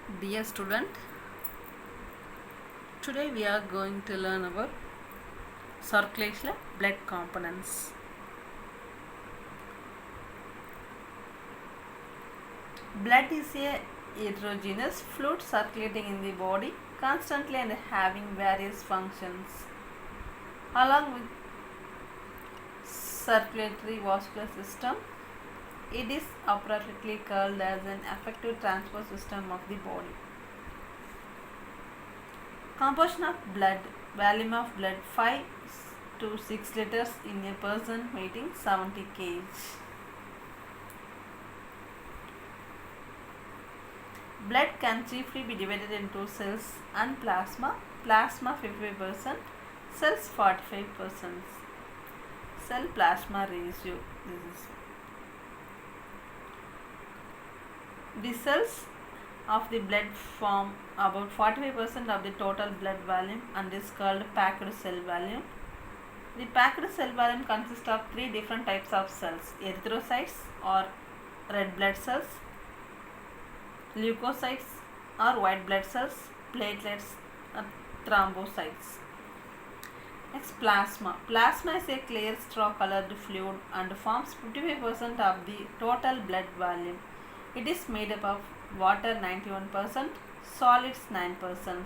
Dear student, today we are going to learn about circulation blood components. Blood is a heterogeneous fluid circulating in the body constantly and having various functions. Along with circulatory vascular system, it is appropriately called as an effective transport system of the body. Composition of blood, volume of blood 5 to 6 liters in a person weighing 70 kg. Blood can chiefly be divided into cells and plasma. Plasma 55%, cells 45%. Cell plasma ratio. The cells of the blood form about 45% of the total blood volume and is called packed cell volume. The packed cell volume consists of three different types of cells: erythrocytes or red blood cells, leukocytes or white blood cells, platelets or thrombocytes. Next, plasma. Plasma is a clear straw colored fluid and forms 55% of the total blood volume. It is made up of water 91%, solids 9%.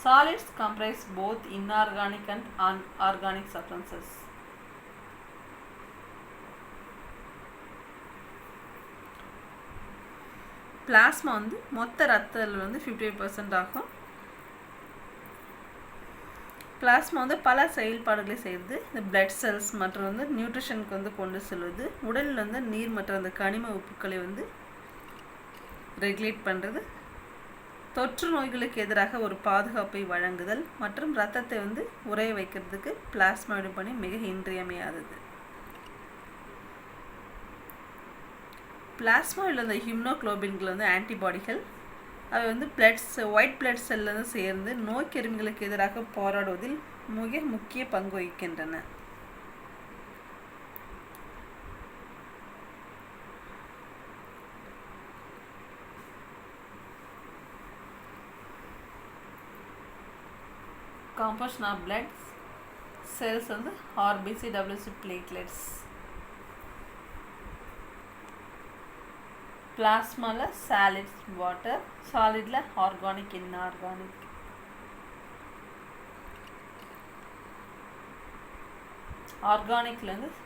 Solids comprise both inorganic and unorganic substances. Plasma மொத்த ரத்தத்தில் 50% ஆகும். Plasma பல செயல்பாடுகளை செய்து இந்த blood cells மற்றும் நியூட்ரிஷனுக்கு கொண்டு செல்வது, உடலில் நீர் மற்றும் அந்த கனிம உப்புக்களை ரெகுலேட் பண்ணுறது, தொற்று நோய்களுக்கு எதிராக ஒரு பாதுகாப்பை வழங்குதல் மற்றும் இரத்தத்தை உறைய வைக்கிறதுக்கு பிளாஸ்மாவின் பணி மிக இன்றியமையாதது. பிளாஸ்மாவில் இந்த ஹிம்னோகுளோபின்கள் ஆன்டிபாடிகள், அவை ஒயிட் பிளட் செல்லில் சேர்ந்து நோய் கிருமிகளுக்கு எதிராக போராடுவதில் மிக முக்கிய பங்கு வகிக்கின்றன. Composition of blood cells RBC, WBC, platelets. Plasma solids water, solid organic, inorganic. Organic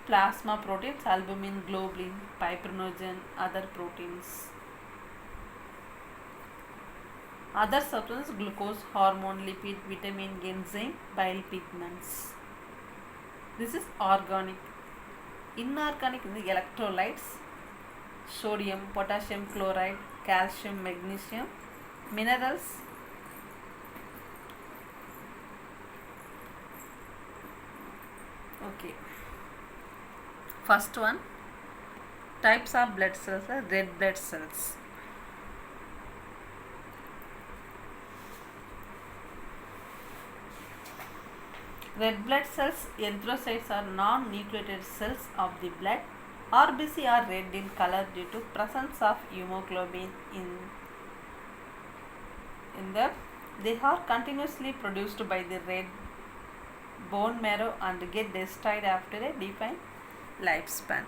plasma proteins, albumin, globulin, fibrinogen, other proteins. Other substances: glucose, hormone, lipid, vitamin, enzyme, bile pigments. This is organic. Inorganic electrolytes: sodium, potassium chloride, calcium, magnesium, minerals. Okay. First one, types of blood cells are red blood cells. Red blood cells, erythrocytes, are non-nucleated cells of the blood. RBC are red in color due to presence of hemoglobin in them. They are continuously produced by the red bone marrow and get destroyed after a defined lifespan.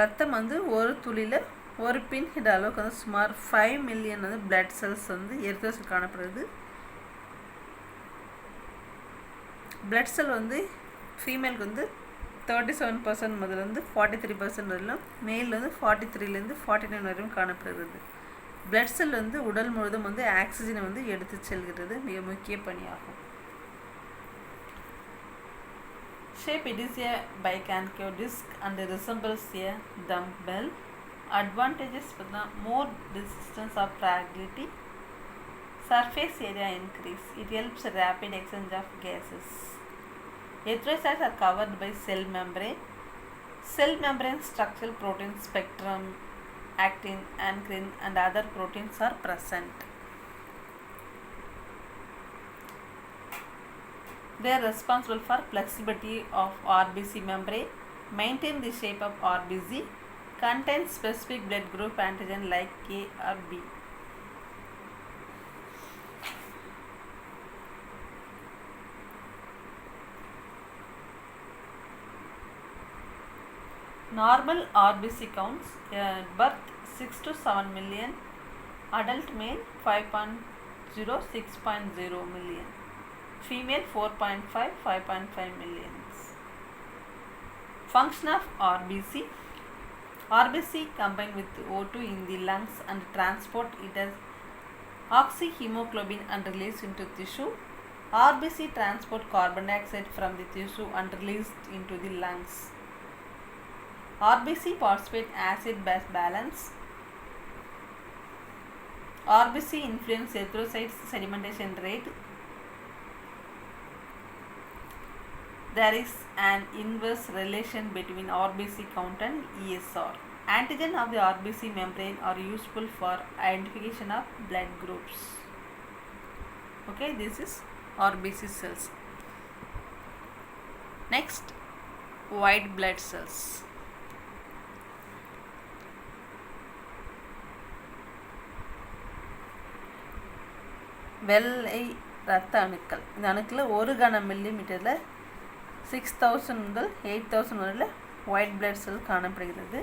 ரத்தம் ஒரு துளியில் ஒரு பின் head அளவுக்கு சுமார் 5 million blood cells erythrocyte காணப்படுது. Blood cell ஃபீமேலுக்கு 37% முதல்ல 43% வரையிலும், மேல் 43லேருந்து 49 வரையும் காணப்படுகிறது. பிளட் செல் உடல் முழுவதும் ஆக்சிஜனை எடுத்து செல்கிறது, மிக முக்கிய பணியாகும். Shape: it is a biconcave disc and resembles a dumbbell. Advantages: more resistance of fragility, surface area increase, it helps rapid exchange of gases. Erythrocytes are covered by cell membrane. Cell membrane structural protein spectrum, actin, ankyrin and other proteins are present. They are responsible for flexibility of RBC membrane, maintain the shape of RBC, contains specific blood group antigen like K or B. Normal RBC counts at birth 6 to 7 million, adult male 5.0 6.0 million, female 4.5 5.5 millions. Function of RBC. RBC combine with O2 in the lungs and transport it as oxyhemoglobin and release into tissue. RBC transport carbon dioxide from the tissue and released into the lungs. RBC phosphate acid base balance. RBC influence erythrocytes sedimentation rate. There is an inverse relation between RBC count and ESR. Antigen of the RBC membrane are useful for identification of blood groups. Okay, this is RBC cells. Next, white blood cells. வெள்ளை இரத்த அணுக்கள். இந்த அணுக்களில் 1 கன மில்லிமீட்டரில் 6000 முதல் 8000 வரையில் white blood cell காணப்படுகிறது.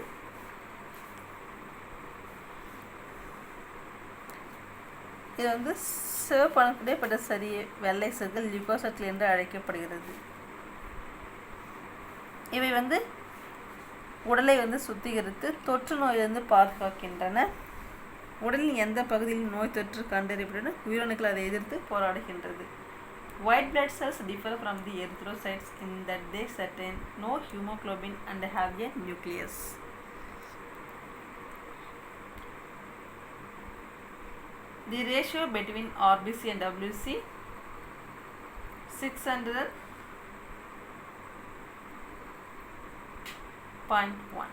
இது வந்து சிவப்பு அணுக்குடையப்பட்ட சரிய வெள்ளை செல்கள் லியூகோசைட்டுகள் என்று அழைக்கப்படுகிறது. இவை வந்து உடலை வந்து சுத்திகரித்து தொற்று நோயிலிருந்து பாதுகாக்கின்றன. உடலின் எந்த பகுதியில் நோய் தொற்று கண்டறியப்படும் உயிரணுக்கள் அதை எதிர்த்து போராடுகின்றது. White blood cells differ from the erythrocytes in that they contain no hemoglobin and have a nucleus. The ratio between RBC and WC 600.1.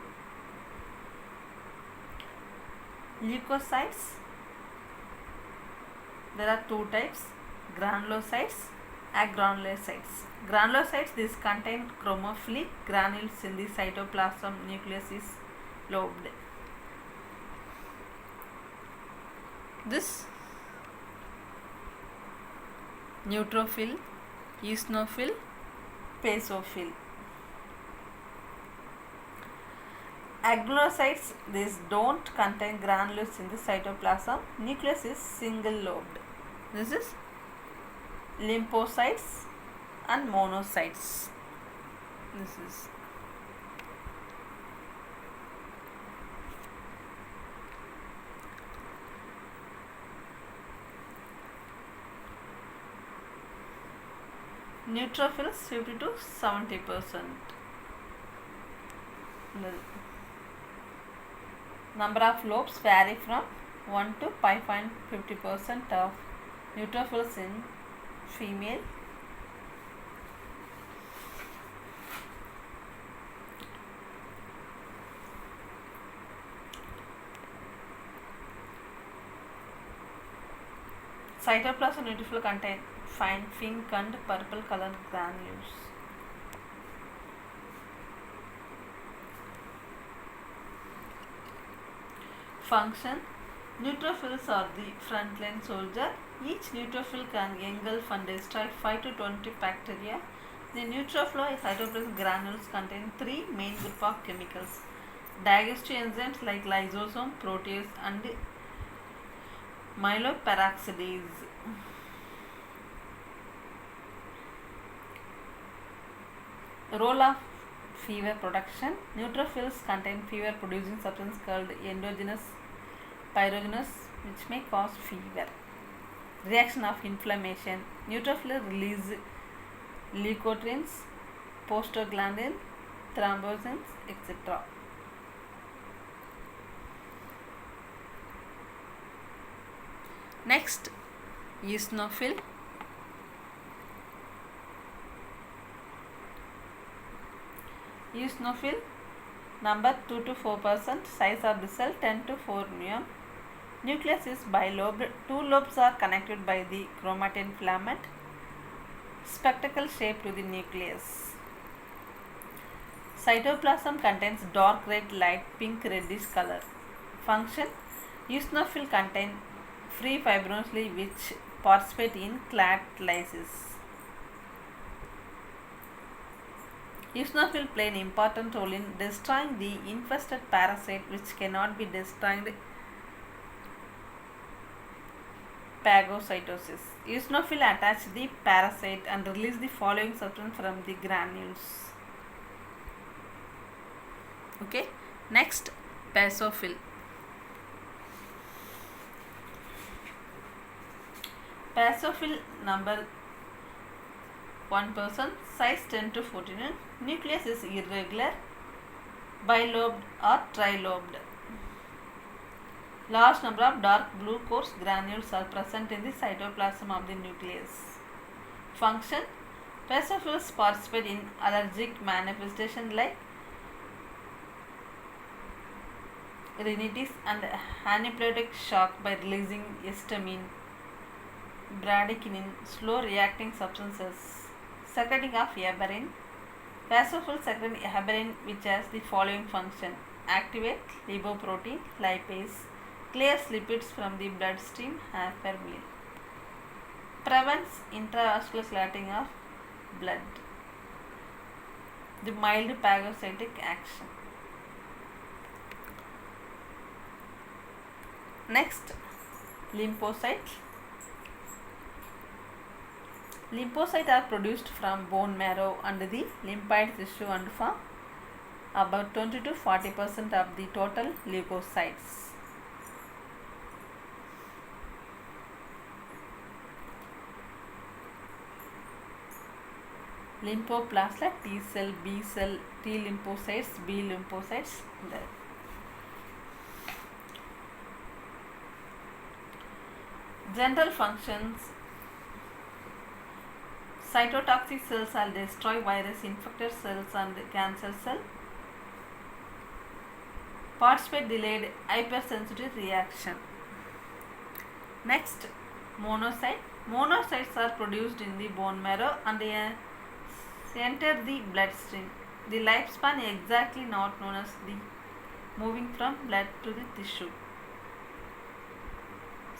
Leukocytes, there are 2 types, granulocytes, agranulocytes. Granulocytes, these contain chromophilic granules in the cytoplasm. Nucleus is lobed. This neutrophil, eosinophil, basophil. Agranulocytes, these don't contain granules in the cytoplasm. Nucleus is single lobed. This is lymphocytes and monocytes. This is neutrophils 50 to 70%. Number of lobes vary from 1 to 5.50% of neutrophils in female. Cytoplasm neutrophil contain fine pink and purple colored granules. Function. Neutrophils are the frontline soldier. Each neutrophil can engulf and destroy 5 to 20 bacteria. The neutrophil cytoplasm granules contain 3 main group of chemicals: digestive enzymes like lysosome, protease and myeloperoxidase. Role of fever production. Neutrophils contain fever producing substance called endogenous pyrogenous, which may cause fever. Reaction of inflammation. Neutrophils release leukotrienes, prostaglandin, thrombosins, etc. Next, eosinophil. Eosinophil number 2 to 4%. Size of the cell 10 to 4 mm. Nucleus is bilobed. 2 lobes are connected by the chromatin filament. Spectacle shape to the nucleus. Cytoplasm contains dark red, light pink, reddish color. Function: eosinophil contain free fibrinogen which participate in catalysis. Eosinophil play an important role in destroying the infested parasite which cannot be destroyed phagocytosis. Eosinophil attach the parasite and release the following substance from the granules. Okay, next, basophil. Basophil number 1%, size 10 to 14. Nucleus is irregular, bilobed or trilobed. Large number of dark blue coarse granules are present in the cytoplasm of the nucleus. Function: basophils participate in allergic manifestation like rhinitis and anaphylactic shock by releasing histamine, bradykinin, slow reacting substances. Secreting of heparin. Basophils secrete heparin which has the following function: activate lipoprotein lipase, clears lipids from the bloodstream hypermeal, prevents intravascular clotting of blood, the mild phagocytic action. Next, lymphocyte. Lymphocytes are produced from bone marrow and the lymphoid tissue and form about 20 to 40% of the total leukocytes. Lymphoplasma, T cell, B cell, T lymphocytes, B lymphocytes. There. General functions: cytotoxic cells are destroy virus infected cells and cancer cell. Participate delayed hypersensitive reaction. Next, monocyte. Monocytes are produced in the bone marrow and enter the bloodstream. The lifespan exactly not known as the moving from blood to the tissue.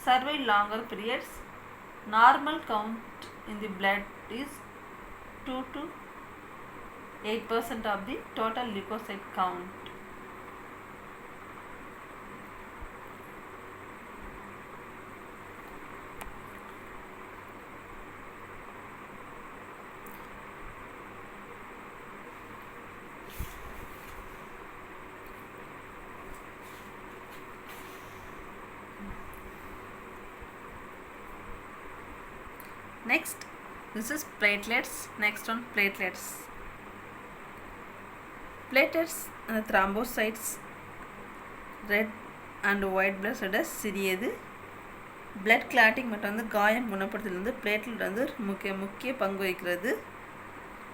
Survive longer periods. Normal count in the blood is 2 to 8% of the total leukocyte count. Next, this is platelets. Next on platelets. Platelets and thrombocytes, red and white blood cells சிறியது. blood clotting மற்றும் வந்து காயம் குணப்படுத்துதல் வந்து platelet வந்து முக்கிய பங்கு வகிக்கிறது.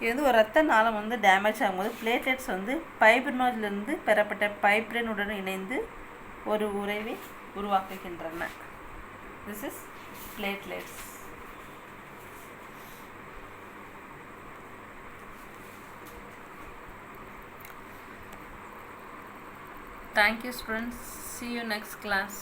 இது வந்து ஒரு இரத்த நாளம் வந்து டேமேஜ் ஆகும்போது பிளேட்லெட்ஸ் வந்து ஃபைப்ரினோஜிலிருந்து பெறப்பட்ட பைப்ரினுடன் இணைந்து ஒரு உறைவை உருவாக்குகின்றன. This is platelets. Thank you, students. See you next class.